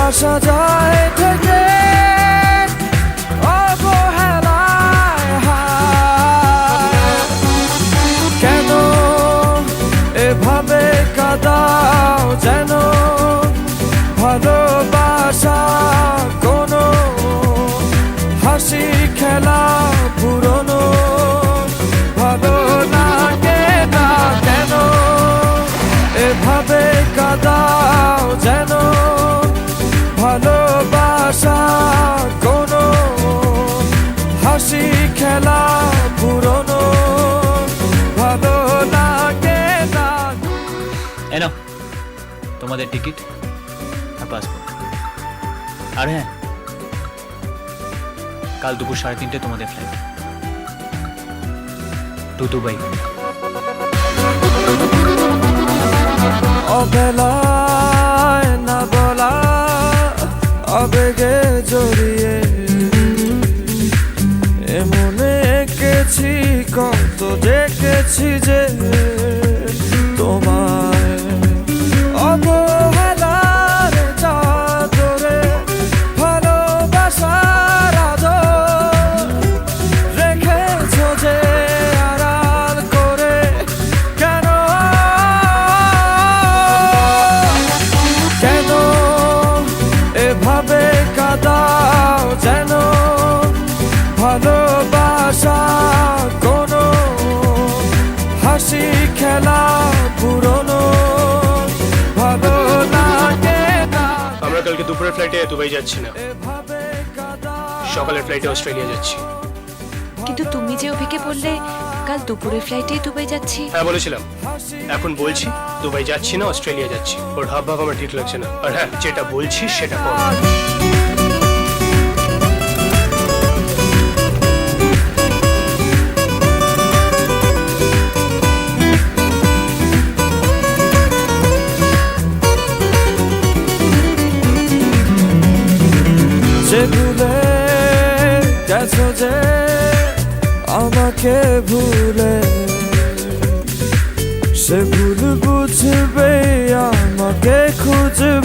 আসা যায় থেকে অবহেলায় হায়। কেন এভাবে কাঁদাও যেন ভালোবাসা কোনো হাসি খেলা পুরনো ভালো লাগে না। কেন এভাবে কাঁদাও যেন ভালোবাসা কোনো হাসি খেলা পুরনো ভালো লাগে না। এনো তোমাদের টিকিট আর পাসপোর্ট। আর হ্যাঁ, কাল দুপুর 3:30 তোমাদের ফ্লাইট টু দুবাই। অবেলায় না বলা আবেগে জড়িয়ে এমনে এঁকেছি কত দেখেছি যে তোমায় অবহেলার চাদরে ভালোবাসার আদর রেখেছো যে আড়াল করে। কেন কেন এভাবে কাঁদাও যেন ভালোবাসা কোনো হাসি খেলা পুরনো ভালো লাগে না। আমরা কালকে দুপুরের ফ্লাইটে দুবাই যাচ্ছি না, এভাবে সকালের ফ্লাইটে অস্ট্রেলিয়া যাচ্ছি। কিন্তু তুমি যে অভিকে বললে কাল দুপুরের ফ্লাইটে দুবাই যাচ্ছি। হ্যাঁ বলেছিলাম, এখন বলছি দুবাই যাচ্ছি না, অস্ট্রেলিয়া যাচ্ছি। ওর হাব ভাব আমার ঠিক লাগছে না। আর হ্যাঁ, যেটা বলছি সেটা কর। যে ভুলে গেছো যে আমাকে ভুলে সে ভুল বুঝবে আমাকে খুঁজবে।